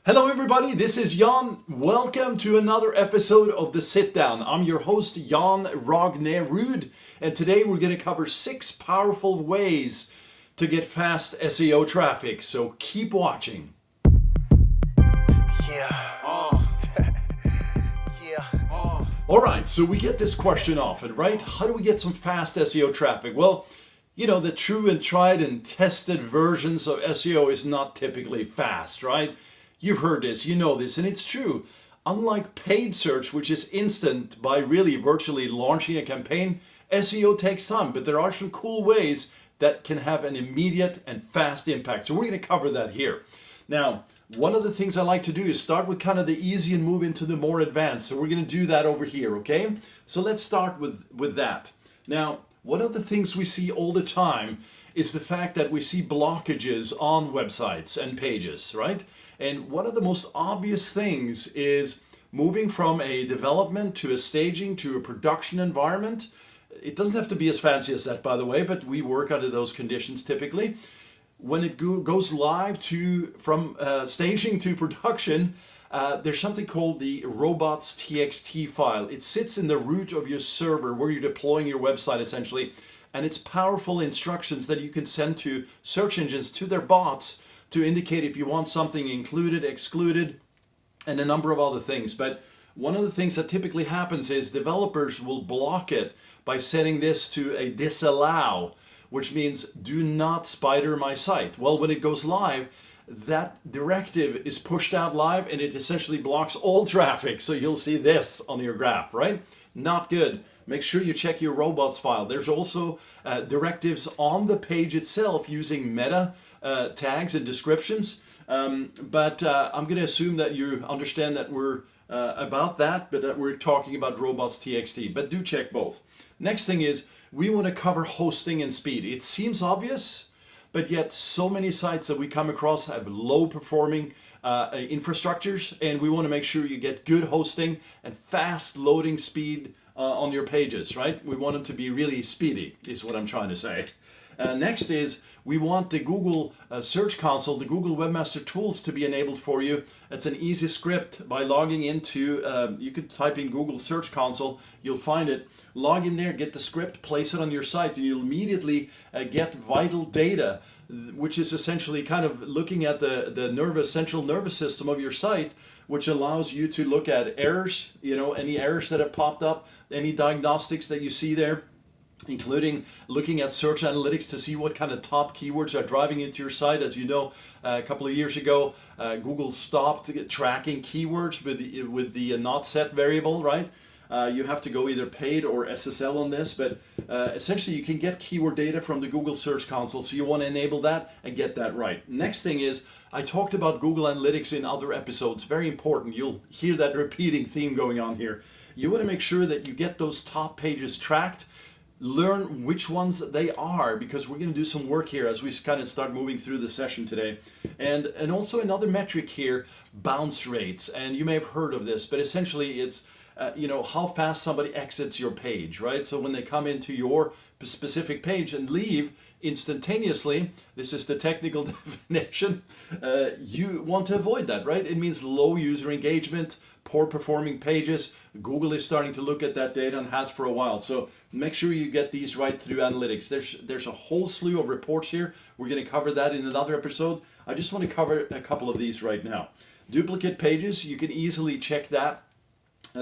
Hello everybody, this is Jan. Welcome to another episode of The Sit Down. I'm your host Jan Rognerud, and today we're going to cover 6 powerful ways to get fast SEO traffic. So keep watching. Alright, so we get this question often, right? How do we get some fast SEO traffic? Well, you know, the true and tried and tested versions of SEO is not typically fast, right? You've heard this, you know this, and it's true. Unlike paid search, which is instant by really virtually launching a campaign, SEO takes time, but there are some cool ways that can have an immediate and fast impact. So we're going to cover that here. Now, one of the things I like to do is start with kind of the easy and move into the more advanced. So we're going to do that over here, okay? So let's start with that. Now, one of the things we see all the time is the fact that we see blockages on websites and pages, right? And one of the most obvious things is moving from a development to a staging to a production environment. It doesn't have to be as fancy as that, by the way, but we work under those conditions typically. When it goes live from staging to production, there's something called the robots.txt file. It sits in the root of your server where you're deploying your website essentially, and it's powerful instructions that you can send to search engines, to their bots, to indicate if you want something included, excluded, and a number of other things. But one of the things that typically happens is developers will block it by setting this to a disallow, which means do not spider my site. Well, when it goes live, that directive is pushed out live and it essentially blocks all traffic. So you'll see this on your graph, right? Not good. Make sure you check your robots file. There's also directives on the page itself using meta tags and descriptions. But I'm going to assume that you understand that we're about that, but that we're talking about robots.txt. But do check both. Next thing is we want to cover hosting and speed. It seems obvious, but yet so many sites that we come across have low performing infrastructures, and we want to make sure you get good hosting and fast loading speed on your pages, right? We want them to be really speedy, is what I'm trying to say. Next is we want the Google Search Console, the Google Webmaster Tools to be enabled for you. It's an easy script by logging into, you could type in Google Search Console, you'll find it. Log in there, get the script, place it on your site, and you'll immediately get vital data, which is essentially kind of looking at the central nervous system of your site, which allows you to look at errors, you know, any errors that have popped up, any diagnostics that you see there, including looking at search analytics to see what kind of top keywords are driving into your site. As you know, a couple of years ago, Google stopped tracking keywords with the not set variable, right? You have to go either paid or SSL on this, but essentially you can get keyword data from the Google Search Console, so you want to enable that and get that right. Next thing is, I talked about Google Analytics in other episodes, very important. You'll hear that repeating theme going on here. You want to make sure that you get those top pages tracked, learn which ones they are, because we're going to do some work here as we kind of start moving through the session today. And also another metric here, bounce rates. And you may have heard of this, but essentially it's how fast somebody exits your page, right? So when they come into your specific page and leave instantaneously, this is the technical definition, you want to avoid that, right? It means low user engagement, poor performing pages. Google is starting to look at that data and has for a while. So make sure you get these right through analytics. There's a whole slew of reports here. We're going to cover that in another episode. I just want to cover a couple of these right now. Duplicate pages, you can easily check that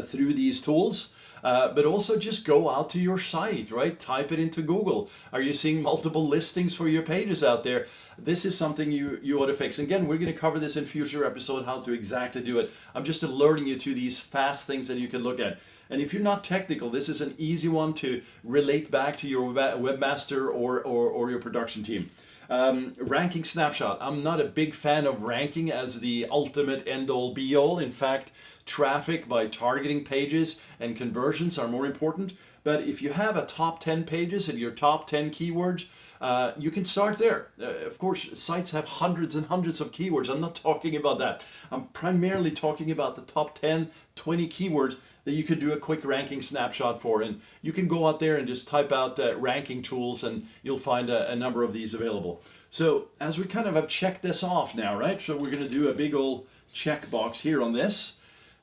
through these tools, but also just go out to your site, right? Type it into Google. Are you seeing multiple listings for your pages out there? This is something you ought to fix. Again, we're going to cover this in future episode, how to exactly do it. I'm just alerting you to these fast things that you can look at. And if you're not technical, this is an easy one to relate back to your webmaster or your production team. Ranking snapshot. I'm not a big fan of ranking as the ultimate end-all be-all. In fact, traffic by targeting pages and conversions are more important. But if you have a top 10 pages and your top 10 keywords, you can start there. Of course, sites have hundreds and hundreds of keywords. I'm not talking about that. I'm primarily talking about the top 10, 20 keywords that you can do a quick ranking snapshot for. And you can go out there and just type out ranking tools and you'll find a number of these available. So as we kind of have checked this off now, right? So we're going to do a big old checkbox here on this,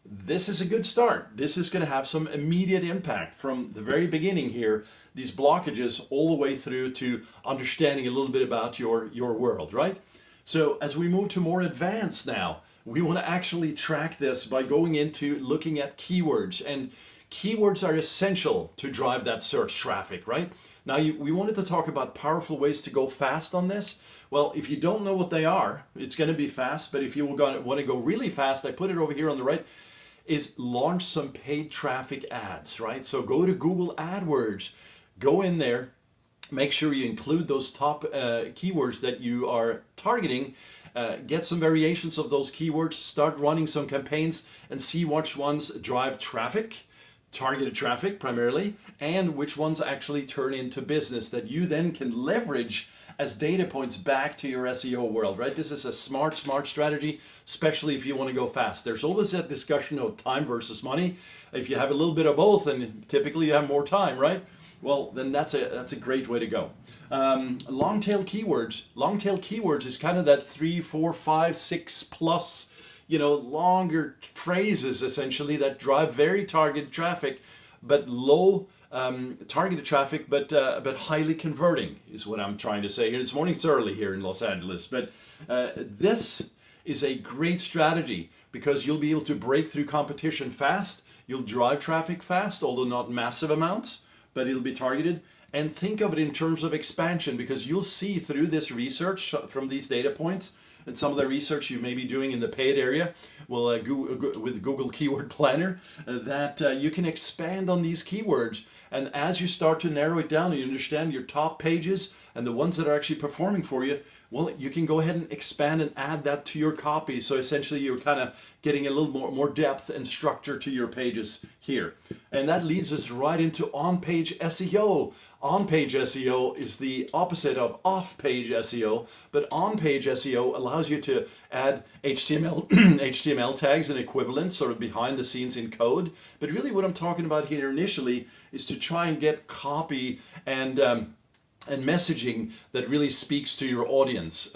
this is a good start. This is going to have some immediate impact from the very beginning here, these blockages all the way through to understanding a little bit about your world, right? So as we move to more advanced now, we want to actually track this by going into looking at keywords, and keywords are essential to drive that search traffic, right? Now we wanted to talk about powerful ways to go fast on this. Well, if you don't know what they are, it's going to be fast, but if you want to go really fast, I put it over here on the right, is launch some paid traffic ads, right? So go to Google AdWords, go in there, make sure you include those top keywords that you are targeting, get some variations of those keywords, start running some campaigns and see which ones drive traffic, targeted traffic primarily, and which ones actually turn into business that you then can leverage as data points back to your SEO world, right? This is a smart strategy, especially if you want to go fast. There's always that discussion of time versus money. If you have a little bit of both, and typically you have more time, right? Well, then that's a great way to go. Long tail keywords. Long tail keywords is kind of that 3, 4, 5, 6 plus, longer phrases essentially that drive very targeted traffic, but low targeted traffic, but highly converting is what I'm trying to say here. This morning it's early here in Los Angeles, but this is a great strategy because you'll be able to break through competition fast. You'll drive traffic fast, although not massive amounts, but it'll be targeted. And think of it in terms of expansion, because you'll see through this research from these data points and some of the research you may be doing in the paid area with Google Keyword Planner, that you can expand on these keywords. And as you start to narrow it down and you understand your top pages and the ones that are actually performing for you, well, you can go ahead and expand and add that to your copy. So essentially you're kind of getting a little more depth and structure to your pages here. And that leads us right into on-page SEO. On-page SEO is the opposite of off-page SEO, but on-page SEO allows you to add HTML tags and equivalents sort of behind the scenes in code. But really what I'm talking about here initially is to try and get copy and messaging that really speaks to your audience.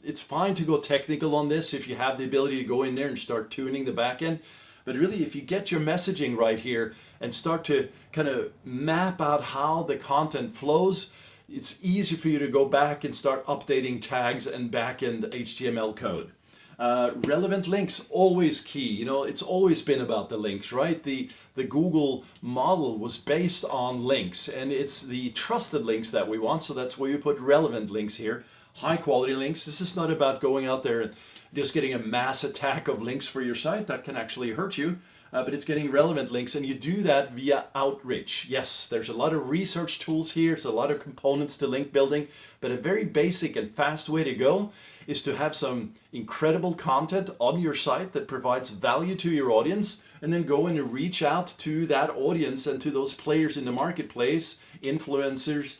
It's fine to go technical on this if you have the ability to go in there and start tuning the back end. But really, if you get your messaging right here and start to kind of map out how the content flows, it's easy for you to go back and start updating tags and back-end HTML code. Relevant links, always key. It's always been about the links, right? The Google model was based on links, and it's the trusted links that we want, so that's where you put relevant links here. High quality links. This is not about going out there and just getting a mass attack of links for your site. That can actually hurt you, but it's getting relevant links, and you do that via outreach. Yes, there's a lot of research tools here, there's a lot of components to link building, but a very basic and fast way to go is to have some incredible content on your site that provides value to your audience, and then go and reach out to that audience and to those players in the marketplace, influencers,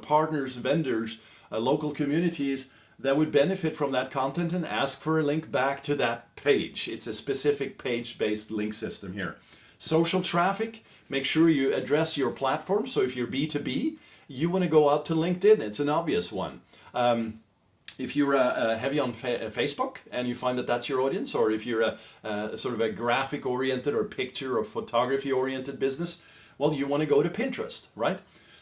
partners, vendors, local communities that would benefit from that content, and ask for a link back to that page. It's a specific page-based link system here. Social traffic, make sure you address your platform. So if you're B2B, you want to go out to LinkedIn. It's an obvious one. If you're heavy on Facebook and you find that that's your audience, or if you're a sort of a graphic-oriented or picture or photography-oriented business, well, you want to go to Pinterest, right?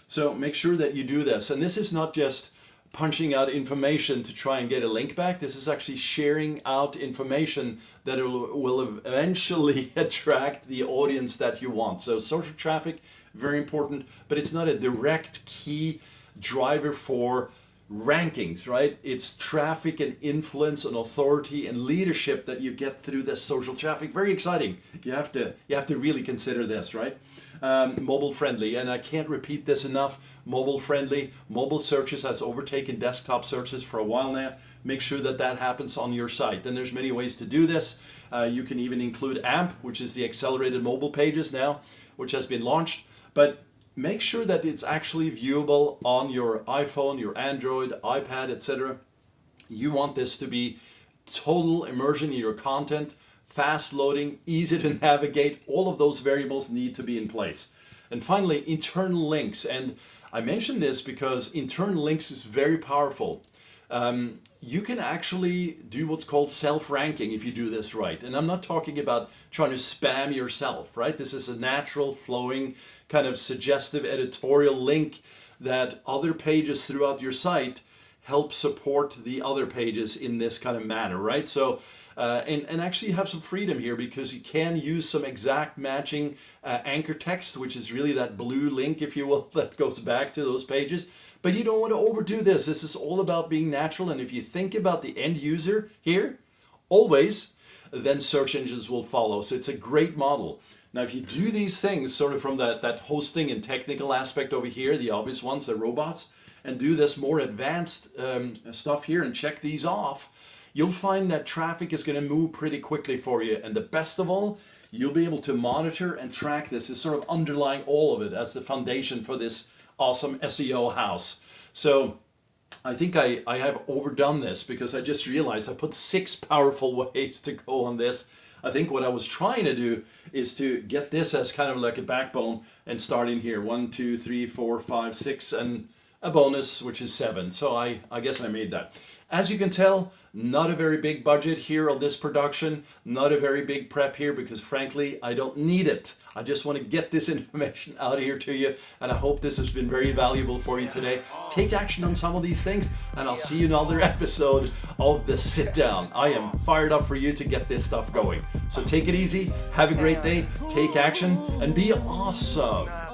So make sure that you do this. And this is not just punching out information to try and get a link back. This is actually sharing out information that will eventually attract the audience that you want. So social traffic, very important, but it's not a direct key driver for rankings, right? It's traffic and influence and authority and leadership that you get through this social traffic. Very exciting. You have to really consider this, right? Mobile friendly, and I can't repeat this enough. Mobile friendly. Mobile searches has overtaken desktop searches for a while now. Make sure that happens on your site. And there's many ways to do this. You can even include AMP, which is the accelerated mobile pages now, which has been launched. But make sure that it's actually viewable on your iPhone, your Android, iPad, etc. You want this to be total immersion in your content, fast loading, easy to navigate. All of those variables need to be in place. And finally, internal links. And I mention this because internal links is very powerful. you can actually do what's called self-ranking if you do this right. And I'm not talking about trying to spam yourself, right? This is a natural flowing kind of suggestive editorial link that other pages throughout your site help support the other pages in this kind of manner, right? So, and actually you have some freedom here because you can use some exact matching anchor text, which is really that blue link, if you will, that goes back to those pages. But you don't want to overdo this. This is all about being natural. And if you think about the end user here, always, then search engines will follow. So it's a great model. Now, if you do these things sort of from that hosting and technical aspect over here, the obvious ones, the robots, and do this more advanced stuff here and check these off, you'll find that traffic is going to move pretty quickly for you. And the best of all, you'll be able to monitor and track this. It's sort of underlying all of it as the foundation for this awesome SEO house. So I think I have overdone this because I just realized I put 6 powerful ways to go on this. I think what I was trying to do is to get this as kind of like a backbone and starting here 1, 2, 3, 4, 5, 6 and a bonus which is 7. So I guess I made that. As you can tell, not a very big budget here on this production, not a very big prep here because frankly I don't need it. I just want to get this information out here to you, and I hope this has been very valuable for you today. Take action on some of these things, and I'll see you in another episode of The Sit Down. I am fired up for you to get this stuff going. So take it easy, have a great day, take action, and be awesome.